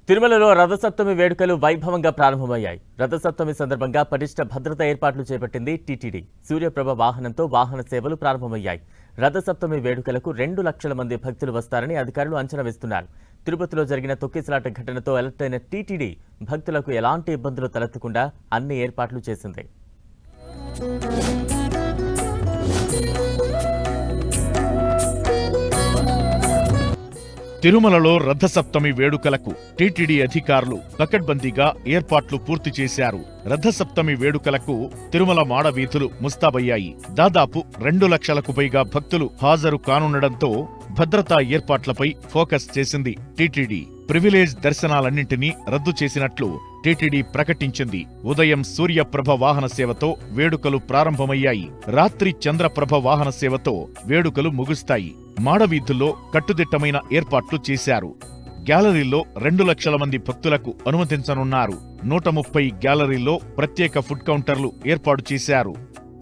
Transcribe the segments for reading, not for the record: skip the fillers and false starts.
తిరుమలలో రథసప్తమి వేడుకలు వైభవంగా ప్రారంభమయ్యాయి. రథసప్తమి సందర్భంగా పటిష్ట భద్రతా ఏర్పాట్లు చేపట్టింది టీటీడీ. సూర్యప్రభ వాహనంతో వాహన సేవలు ప్రారంభమయ్యాయి. రథసప్తమి వేడుకలకు 2 లక్షల మంది భక్తులు వస్తారని అధికారులు అంచనా వేస్తున్నారు. తిరుపతిలో జరిగిన తొక్కిసలాట ఘటనతో అలర్ట్ అయిన టీటీడీ భక్తులకు ఎలాంటి ఇబ్బందులు తలెత్తకుండా అన్ని ఏర్పాట్లు చేసింది. తిరుమలలో రథసప్తమి వేడుకలకు టీటీడీ అధికారులు పకడ్బందీగా ఏర్పాట్లు పూర్తి చేశారు. రథసప్తమి వేడుకలకు తిరుమల మాడవీధులు ముస్తాబయ్యాయి. దాదాపు 2 లక్షలకు పైగా భక్తులు హాజరు కానుండడంతో భద్రతా ఏర్పాట్లపై ఫోకస్ చేసింది టీటీడీ. ప్రివిలేజ్ దర్శనాలన్నింటినీ రద్దు చేసినట్లు టీటీడీ ప్రకటించింది. ఉదయం సూర్యప్రభ వాహన సేవతో వేడుకలు ప్రారంభమయ్యాయి. రాత్రి చంద్రప్రభ వాహన సేవతో వేడుకలు ముగుస్తాయి. మాడవీధుల్లో కట్టుదిట్టమైన ఏర్పాట్లు చేశారు. గ్యాలరీల్లో 2 లక్షల మంది భక్తులకు అనుమతించనున్నారు. 130 గ్యాలరీల్లో ప్రత్యేక ఫుడ్ కౌంటర్లు ఏర్పాటు చేశారు.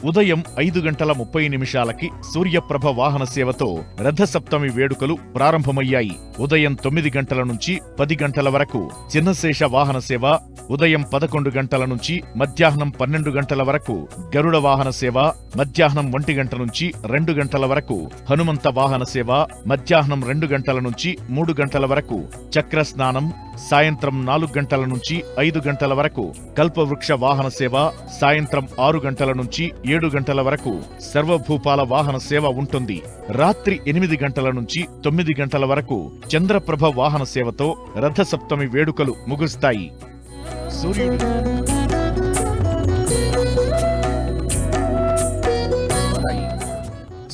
ఉదయం 5:30 సూర్యప్రభ వాహన సేవతో రథసప్తమి వేడుకలు ప్రారంభమయ్యాయి. ఉదయం 9 గంటల నుంచి 10 గంటల వరకు చిన్నశేష వాహన సేవ, ఉదయం 11 గంటల నుంచి మధ్యాహ్నం 12 గంటల వరకు గరుడ వాహన సేవ, మధ్యాహ్నం 1 గంట నుంచి 2 గంటల వరకు హనుమంత వాహన సేవ, మధ్యాహ్నం 2 గంటల నుంచి 3 గంటల వరకు చక్ర స్నానం, సాయంత్రం 4 గంటల నుంచి 5 గంటల వరకు కల్పవృక్ష వాహన సేవ, సాయంత్రం 6 గంటల నుంచి 7 గంటల వరకు సర్వభూపాల వాహన సేవ ఉంటుంది. రాత్రి 8 గంటల నుంచి 9 గంటల వరకు చంద్రప్రభ వాహన సేవతో రథసప్తమి వేడుకలు ముగుస్తాయి.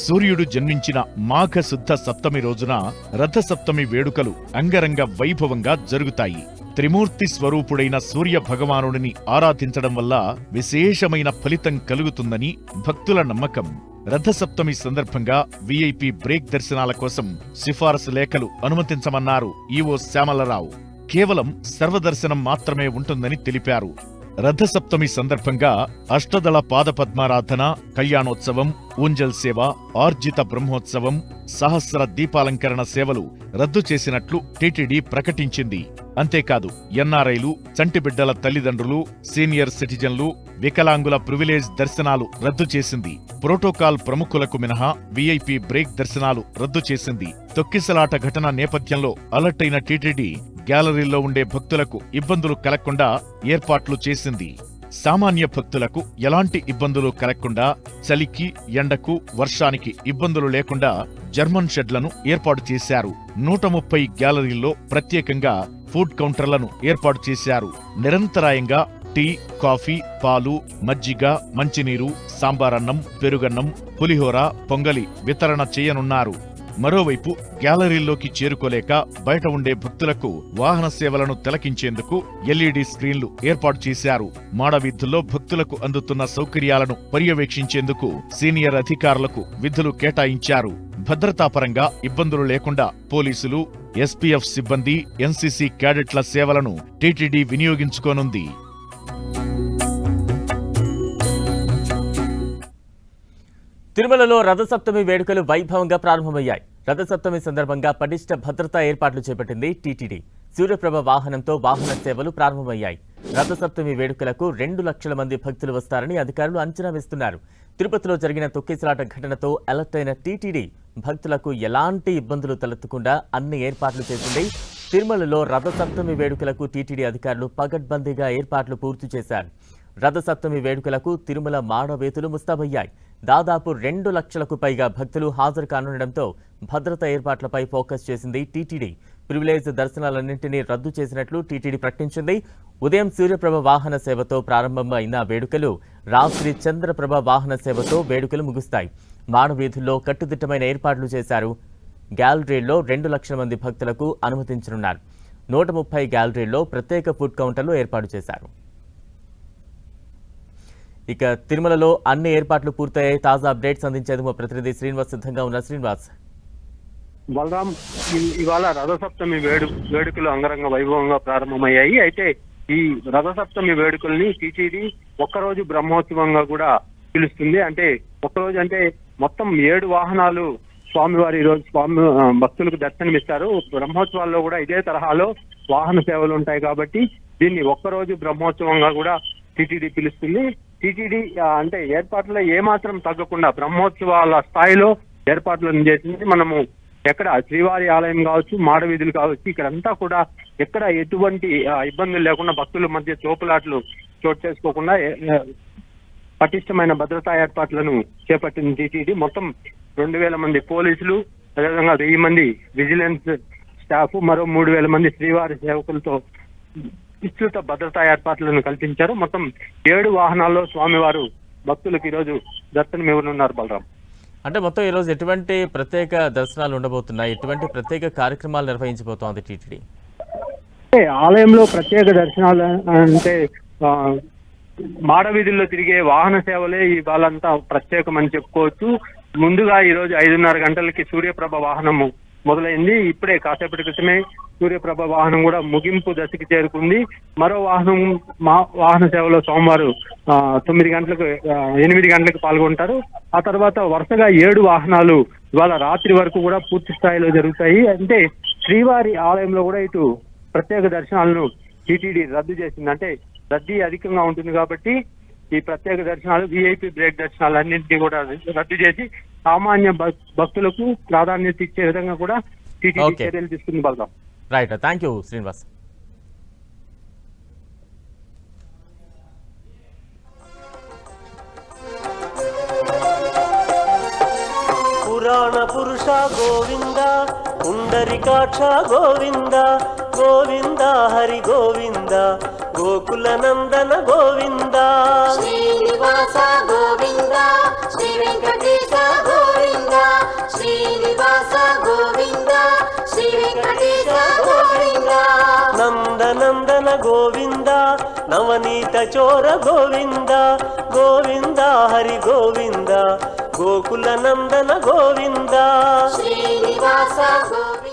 సూర్యుడు జన్మించిన మాఘశుద్ధ సప్తమి రోజున రథసప్తమి వేడుకలు అంగరంగ వైభవంగా జరుగుతాయి. త్రిమూర్తి స్వరూపుడైన సూర్య భగవానుడిని ఆరాధించడం వల్ల విశేషమైన ఫలితం కలుగుతుందని భక్తుల నమ్మకం. రథసప్తమి సందర్భంగా వీఐపీ బ్రేక్ దర్శనాల కోసం సిఫారసు లేఖలు అనుమతించమన్నారు ఈవో శ్యామలరావు. కేవలం సర్వదర్శనం మాత్రమే ఉంటుందని తెలిపారు. రథసప్తమి సందర్భంగా అష్టదళ పాదపద్మారాధన, కళ్యాణోత్సవం, ఊంజల్ సేవ, ఆర్జిత బ్రహ్మోత్సవం, సహస్ర దీపాలంకరణ సేవలు రద్దు చేసినట్లు టీటీడీ ప్రకటించింది. అంతేకాదు ఎన్ఆర్ఐలు, చంటిబిడ్డల తల్లిదండ్రులు, సీనియర్ సిటిజన్లు, వికలాంగుల ప్రివిలేజ్ దర్శనాలు రద్దు చేసింది. ప్రోటోకాల్ ప్రముఖులకు మినహా వీఐపీ బ్రేక్ దర్శనాలు రద్దు చేసింది. తొక్కిసలాట ఘటన నేపథ్యంలో అలర్ట్ అయిన టీటీడీ గ్యాలరీల్లో ఉండే భక్తులకు ఇబ్బందులు కలగకుండా ఏర్పాట్లు చేసింది. సామాన్య భక్తులకు ఎలాంటి ఇబ్బందులు కలగకుండా చలికి, ఎండకు, వర్షానికి ఇబ్బందులు లేకుండా జర్మన్ షెడ్లను ఏర్పాటు చేశారు. 130 గ్యాలరీల్లో ప్రత్యేకంగా ఫుడ్ కౌంటర్లను ఏర్పాటు చేశారు. నిరంతరాయంగా టీ, కాఫీ, పాలు, మజ్జిగ, మంచినీరు, సాంబారన్నం, పెరుగన్నం, పులిహోర, పొంగలి వితరణ చేయనున్నారు. మరోవైపు గ్యాలరీల్లోకి చేరుకోలేక బయట ఉండే భక్తులకు వాహన సేవలను తిలకించేందుకు ఎల్ఈడీ స్క్రీన్లు ఏర్పాటు చేశారు. మాడవీధుల్లో భక్తులకు అందుతున్న సౌకర్యాలను పర్యవేక్షించేందుకు సీనియర్ అధికారులకు విధులు కేటాయించారు. భద్రతాపరంగా ఇబ్బందులు లేకుండా పోలీసులు, ఎస్పీఎఫ్ సిబ్బంది, ఎన్సీసీ క్యాడెట్ల సేవలను టీటీడీ వినియోగించుకోనుంది. తిరుమలలో రథసప్తమి వేడుకలు వైభవంగా ప్రారంభమయ్యాయి. రథసప్తమి సందర్భంగా పటిష్ట భద్రతా ఏర్పాట్లు చేపట్టింది టీటీడీ. సూర్యప్రభ వాహనంతో వాహన సేవలు ప్రారంభమయ్యాయి. రథసప్తమి వేడుకలకు 2 లక్షల మంది భక్తులు వస్తారని అధికారులు అంచనా వేస్తున్నారు. తిరుపతిలో జరిగిన తొక్కిసలాట ఘటనతో అలర్ట్ అయిన టీటీడీ భక్తులకు ఎలాంటి ఇబ్బందులు తలెత్తకుండా అన్ని ఏర్పాట్లు చేసింది. తిరుమలలో రథసప్తమి వేడుకలకు టీటీడీ అధికారులు పగడ్బందీగా ఏర్పాట్లు పూర్తి చేశారు. రథసప్తమి వేడుకలకు తిరుమల మాడవీధులు ముస్తాబయ్యాయి. దాదాపు 2 లక్షలకు పైగా భక్తులు హాజరు కానుండడంతో భద్రతా ఏర్పాట్లపై ఫోకస్ చేసింది టీటీడీ. ప్రివిలేజ్ దర్శనాలన్నింటినీ రద్దు చేసినట్లు టీటీడీ ప్రకటించింది. ఉదయం సూర్యప్రభ వాహన సేవతో ప్రారంభమైన వేడుకలు రాత్రి చంద్రప్రభ వాహన సేవతో వేడుకలు ముగుస్తాయి. మాడవీధుల్లో కట్టుదిట్టమైన ఏర్పాట్లు చేశారు. గ్యాలరీల్లో 2 లక్షల మంది భక్తులకు అనుమతించనున్నారు. 130 గ్యాలరీల్లో ప్రత్యేక ఫుడ్ కౌంటర్లు ఏర్పాటు చేశారు. ఇక తిరుమలలో అన్ని ఏర్పాట్లు పూర్తయ్యాయి. తాజా అప్డేట్స్ అందించేందుకు మా ప్రతినిధి శ్రీనివాస్ సిద్ధంగా ఉన్నారు. శ్రీనివాస్, బలరాం, ఇవాళ రథసప్తమి వేడుకలు అంగరంగ వైభవంగా ప్రారంభమయ్యాయి. అయితే ఈ రథసప్తమి వేడుకల్ని టీటీడీ ఒక్కరోజు బ్రహ్మోత్సవంగా కూడా పిలుస్తుంది. అంటే ఒక్కరోజు అంటే మొత్తం 7 వాహనాలు స్వామివారి ఈ రోజు భక్తులకు దర్శనమిస్తారు. బ్రహ్మోత్సవాల్లో కూడా ఇదే తరహాలో వాహన సేవలు ఉంటాయి కాబట్టి దీన్ని ఒక్కరోజు బ్రహ్మోత్సవంగా కూడా టీటీడీ పిలుస్తుంది. టీటీడీ అంటే ఏర్పాట్లలో ఏమాత్రం తగ్గకుండా బ్రహ్మోత్సవాల స్థాయిలో ఏర్పాట్లను చేసింది. మనము ఎక్కడ శ్రీవారి ఆలయం కావచ్చు, మాడవీధులు కావచ్చు, ఇక్కడంతా కూడా ఎక్కడ ఎటువంటి ఇబ్బందులు లేకుండా భక్తుల మధ్య తోపులాట్లు చోటు చేసుకోకుండా పటిష్టమైన భద్రతా ఏర్పాట్లను చేపట్టింది టీటీడీ. మొత్తం 2000 మంది పోలీసులు, అదేవిధంగా 1000 మంది విజిలెన్స్ స్టాఫ్, మరో 3000 మంది శ్రీవారి సేవకులతో విస్తృత భద్రతా ఏర్పాట్లను కల్పించారు. మొత్తం 7 వాహనాల్లో స్వామివారు భక్తులకు ఈరోజు దర్శనం ఇవ్వనున్నారు. బలరాం, అంటే మొత్తం ఈరోజు ఎటువంటి ప్రత్యేక దర్శనాలు ఉండబోతున్నాయి, ఎటువంటి ప్రత్యేక కార్యక్రమాలు నిర్వహించబోతోంది టీటీడీ? ఆలయంలో ప్రత్యేక దర్శనాలు అంటే మాడవీధుల్లో తిరిగే వాహన సేవలే ఇవాళంతా ప్రత్యేకమని చెప్పుకోవచ్చు. ముందుగా ఈరోజు 5:30 గంటలకి సూర్యప్రభ వాహనము మొదలైంది. ఇప్పుడే కాసేపటి క్రితమే సూర్యప్రభ వాహనం కూడా ముగింపు దశకి చేరుకుంది. మరో వాహన సేవలో సోమవారం 8 గంటలకు పాల్గొంటారు. ఆ తర్వాత వరుసగా 7 వాహనాలు ఇవాళ రాత్రి వరకు కూడా పూర్తి స్థాయిలో జరుగుతాయి. అంటే శ్రీవారి ఆలయంలో కూడా ఇటు ప్రత్యేక దర్శనాలను టీటీడీ రద్దు చేసింది. అంటే రద్దీ అధికంగా ఉంటుంది కాబట్టి ఈ ప్రత్యేక దర్శనాలు, విఐపి బ్రేక్ దర్శనాలు అన్నింటినీ కూడా రద్దు చేసి సామాన్య భక్తులకు ప్రాధాన్యత ఇచ్చే విధంగా కూడా టీటీడీ చర్యలు తీసుకుంది. Balaram, right, thank you Srinivas. పురాణ పురుష గోవింద, పుండరీకాక్ష గోవింద, గోవింద హరి గోవింద, గోకుల నందన గోవింద, శ్రీనివాస గోవింద, శ్రీ వెంకటేశ గోవింద, శ్రీనివాస గోవింద, శ్రీ వెంకటేశ గోవింద, నందనందన గోవింద, నవనీత చోర గోవింద, గోవింద హరి గోవింద, గోకుల నందన గోవింద, శ్రీనివాస గోవింద.